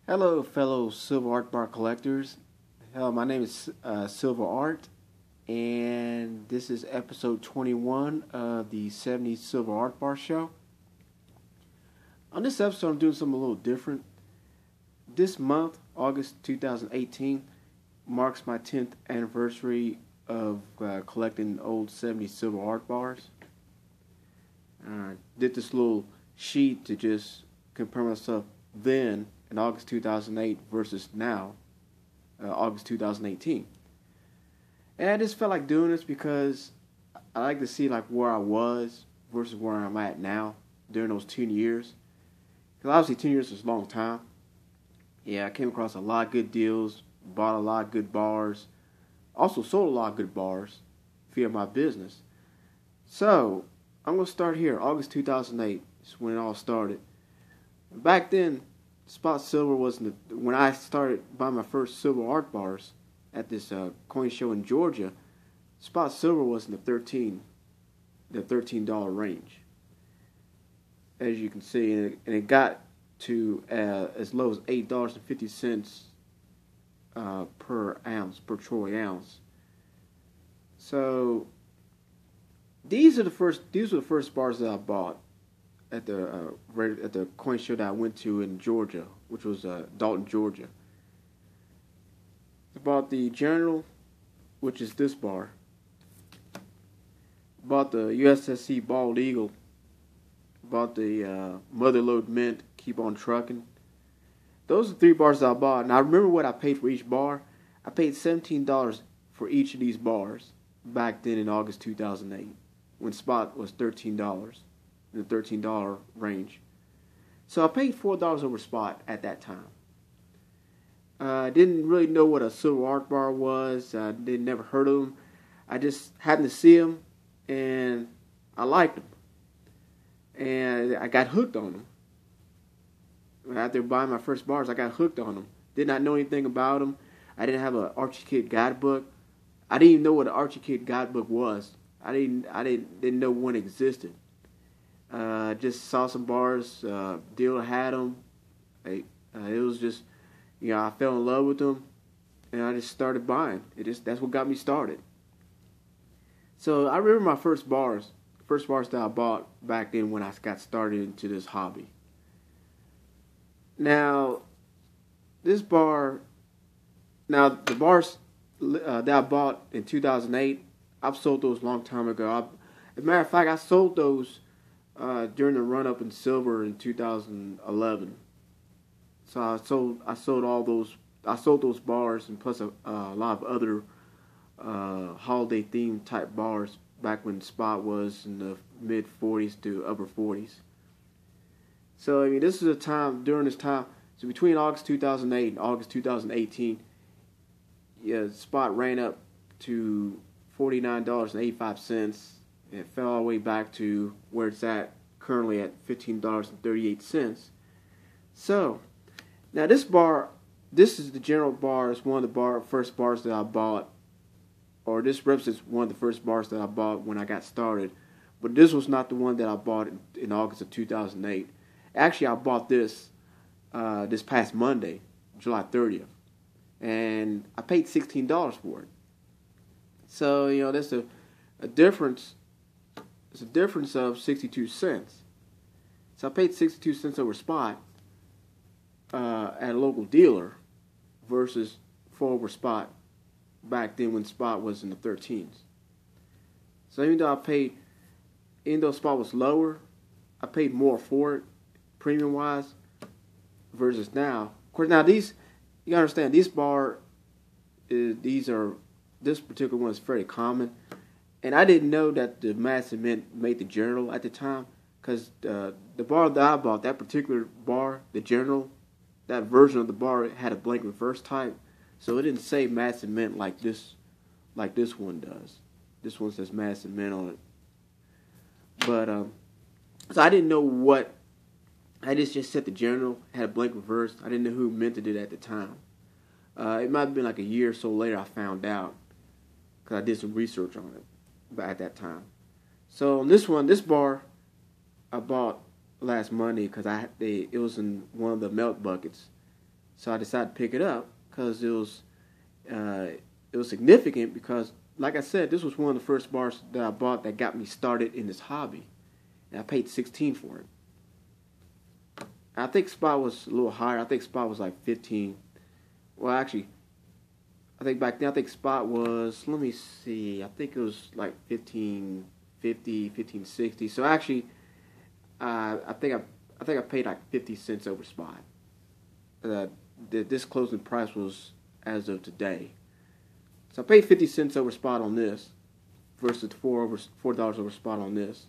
Hello, fellow silver art bar collectors. My name is Silver Art, and this is episode 21 of the 70's Silver Art Bar Show. On this episode, I'm doing something a little different. This month, August 2018, marks my 10th anniversary of collecting old 70's Silver Art Bars. Did this little sheet to just compare myself then in August 2008 versus now, August 2018. And I just felt like doing this because I like to see like where I was versus where I'm at now during those 10 years. Because obviously 10 years is a long time. Yeah, I came across a lot of good deals, bought a lot of good bars, also sold a lot of good bars via my business. So I'm going to start here. August 2008 is when it all started. Back then, spot silver wasn't when I started buying my first silver art bars at this coin show in Georgia. Spot silver was in the $13 range, as you can see, and it got to as low as $8.50 per ounce, per troy ounce. So these were the first bars that I bought at the coin show that I went to in Georgia, which was Dalton, Georgia. I bought the General, which is this bar. Bought the USSC Bald Eagle. Bought the Motherlode Mint, Keep on Trucking. Those are three bars that I bought, and I remember what I paid for each bar. I paid $17 for each of these bars back then in August 2008, when spot was $13. In the $13 range. So I paid $4 over spot at that time. I didn't really know what a silver art bar was. I never heard of them. I just happened to see them, and I liked them. And I got hooked on them. After buying my first bars, I got hooked on them. Did not know anything about them. I didn't have an Archie Kid guidebook. I didn't even know what an Archie Kid guidebook was. I didn't know one existed. Just saw some bars. Dealer had them. It was just, I fell in love with them, and I just started buying. That's what got me started. So I remember my first bars that I bought back then when I got started into this hobby. Now, the bars that I bought in 2008, I've sold those a long time ago. As a matter of fact, I sold those during the run up in silver in 2011. So I sold all those. I sold those bars and plus a lot of other holiday themed type bars back when spot was in the mid 40s to upper 40s. So I mean, this is a time during this time. So between August 2008 and August 2018, yeah, spot ran up to $49.85. It fell all the way back to where it's at currently at $15.38. So, now this is the General bar. It's one of the first bars that I bought, or this represents one of the first bars that I bought when I got started. But this was not the one that I bought in August of 2008. Actually, I bought this this past Monday, July 30th, and I paid $16 for it. So, that's a difference. It's a difference of 62 cents. So I paid 62 cents over spot at a local dealer versus 4 over spot back then when spot was in the 13s. So even though spot was lower, I paid more for it, premium wise, versus now. Of course, now you gotta understand, this particular one is very common. And I didn't know that the Massive Mint made the General at the time, because the bar that I bought, that particular bar, the General, that version of the bar had a blank reverse type, so it didn't say Massive Mint like this one does. This one says Massive Mint on it. But so I didn't know what. I just said the General had a blank reverse. I didn't know who minted it at the time. It might have been like a year or so later I found out, because I did some research on it at that time. So on this bar I bought last Monday because it was in one of the melt buckets So I decided to pick it up because it was significant because, like I said, this was one of the first bars that I bought that got me started in this hobby. And I paid $16 for it. I think spot was a little higher. I think spot was like 15. Well, actually, I think back then, I think spot was, let me see, I think it was like 15.50, 15.60. So actually, I think I paid like 50 cents over spot. This closing price was as of today. So I paid 50 cents over spot on this versus $4 over spot on this.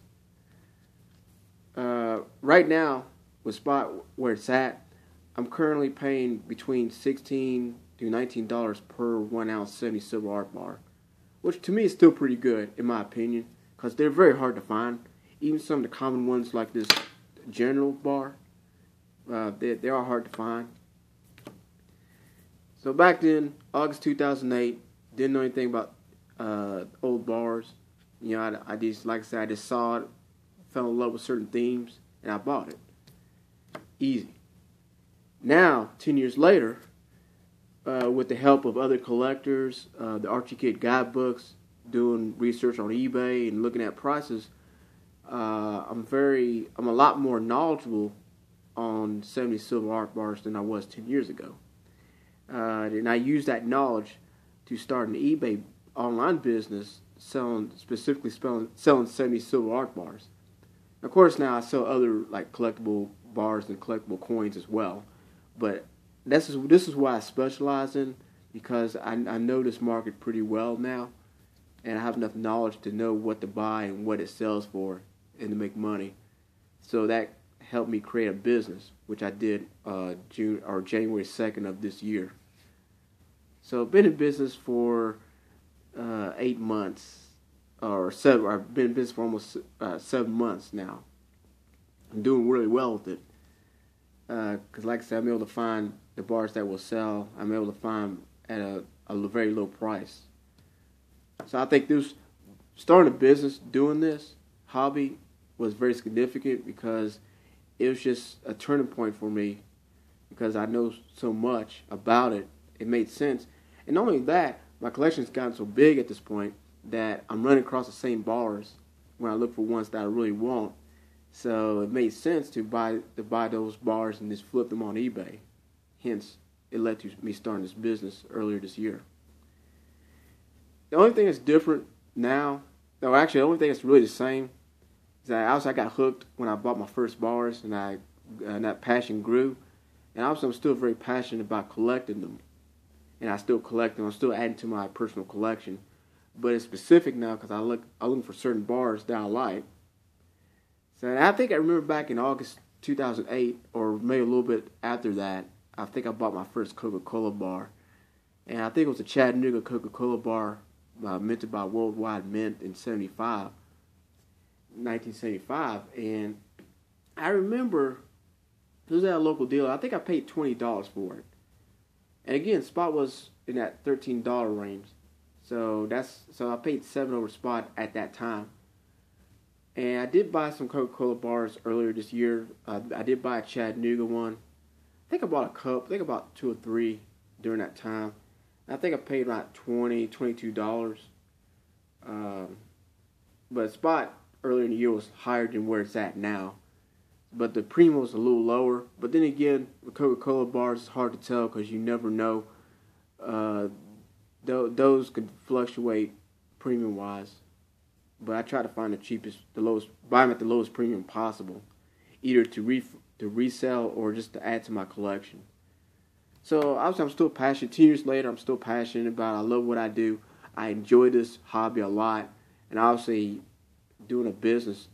Right now, with spot where it's at, I'm currently paying between $16 to $19 per 1 ounce 70 silver art bar, which to me is still pretty good in my opinion, because they're very hard to find. Even some of the common ones like this general bar, they are hard to find. So back then, August 2008, didn't know anything about old bars. You know, I just, like I said, I just saw it, fell in love with certain themes, and I bought it. Easy. Now, 10 years later, with the help of other collectors, the Archie Kid guidebooks, doing research on eBay and looking at prices, I'm a lot more knowledgeable on 70 silver art bars than I was 10 years ago. And I use that knowledge to start an eBay online business selling 70 silver art bars. Of course, now I sell other like collectible bars and collectible coins as well, but this is what I specialize in because I know this market pretty well now, and I have enough knowledge to know what to buy and what it sells for and to make money. So that helped me create a business, which I did January 2nd of this year. So I've been in business for 8 months, I've been in business for almost 7 months now. I'm doing really well with it. Because like I said, I'm able to find the bars that will sell. I'm able to find at a very low price. So I think starting a business, doing this hobby was very significant because it was just a turning point for me because I know so much about it. It made sense. And not only that, my collection's gotten so big at this point that I'm running across the same bars when I look for ones that I really want. So it made sense to buy those bars and just flip them on eBay. Hence, it led to me starting this business earlier this year. The only thing that's different now, no, actually the only thing that's really the same, is that I got hooked when I bought my first bars, and that passion grew. And also I'm still very passionate about collecting them. And I still collect them. I'm still adding to my personal collection. But it's specific now because I'm looking for certain bars that I like. So I think I remember back in August 2008, or maybe a little bit after that, I think I bought my first Coca-Cola bar. And I think it was a Chattanooga Coca-Cola bar minted by Worldwide Mint in 1975. And I remember it was at a local dealer. I think I paid $20 for it. And again, spot was in that $13 range. So I paid $7 over spot at that time. And I did buy some Coca-Cola bars earlier this year. I did buy a Chattanooga one. I think I bought a cup. I think about 2 or 3 during that time. I think I paid about $22. But spot earlier in the year was higher than where it's at now. But the premium was a little lower. But then again, with Coca-Cola bars, it's hard to tell because you never know. Those could fluctuate premium-wise. But I try to find buy them at the lowest premium possible, either to resell or just to add to my collection. So obviously I'm still passionate. 10 years later, I'm still passionate about it. I love what I do. I enjoy this hobby a lot. And obviously doing a business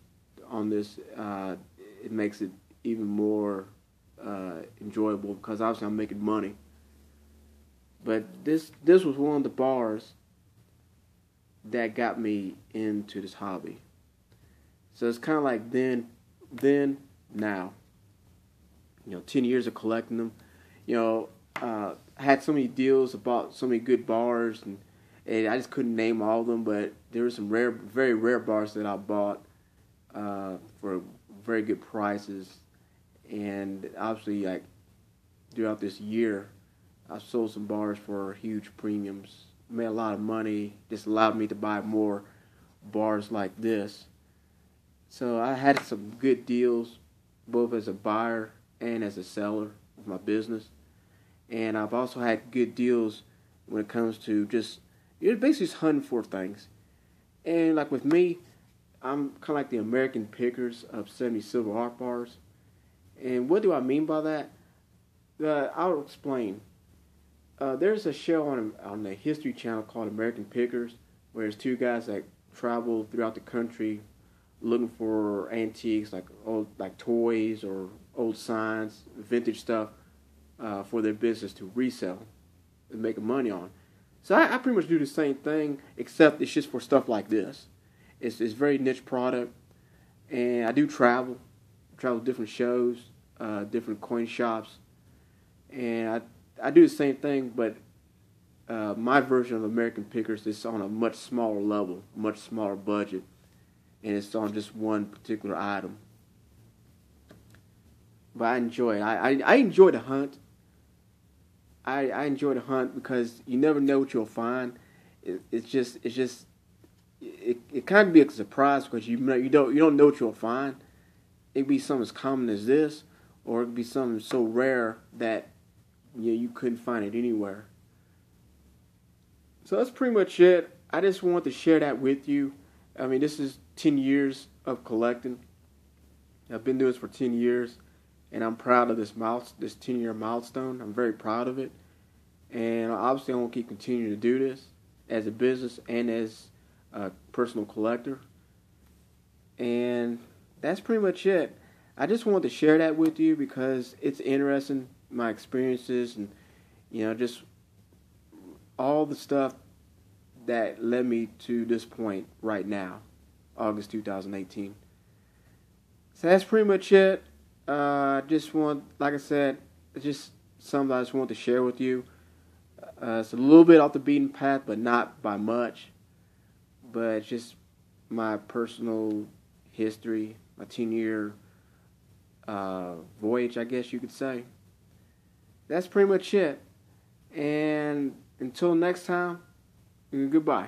on this, it makes it even more enjoyable because obviously I'm making money. But this was one of the bars that got me into this hobby. So it's kind of like then, now. 10 years of collecting them. I had so many deals about so many good bars, and I just couldn't name all of them, but there were some very rare bars that I bought for very good prices. And obviously, like, throughout this year. I've sold some bars for huge premiums, made a lot of money, just allowed me to buy more bars like this. So I had some good deals, both as a buyer and as a seller of my business. And I've also had good deals when it comes to just, you're basically just hunting for things. And like with me, I'm kind of like the American pickers of 70 silver art bars. And what do I mean by that? I'll explain. There's a show on the History Channel called American Pickers, where there's two guys that travel throughout the country looking for antiques like old like toys or old signs, vintage stuff for their business to resell and make money on. So I pretty much do the same thing, except it's just for stuff like this. It's very niche product, and I do travel to different shows, different coin shops, and I do the same thing, but my version of American Pickers is on a much smaller level, much smaller budget, and it's on just one particular item. But I enjoy it. I enjoy the hunt. I enjoy the hunt because you never know what you'll find. It kind of be a surprise because you don't know what you'll find. It could be something as common as this, or it could be something so rare that you couldn't find it anywhere. So that's pretty much it. I just wanted to share that with you. I mean, this is 10 years of collecting. I've been doing this for 10 years, and I'm proud of this 10-year milestone. I'm very proud of it, and obviously I want to keep continuing to do this as a business and as a personal collector. And that's pretty much it. I just wanted to share that with you because it's interesting, my experiences, and just all the stuff that led me to this point right now, August 2018. So that's pretty much it. Like I said, it's just something I just want to share with you. It's a little bit off the beaten path, but not by much. But it's just my personal history, my 10-year voyage, I guess you could say. That's pretty much it. And until next time, goodbye.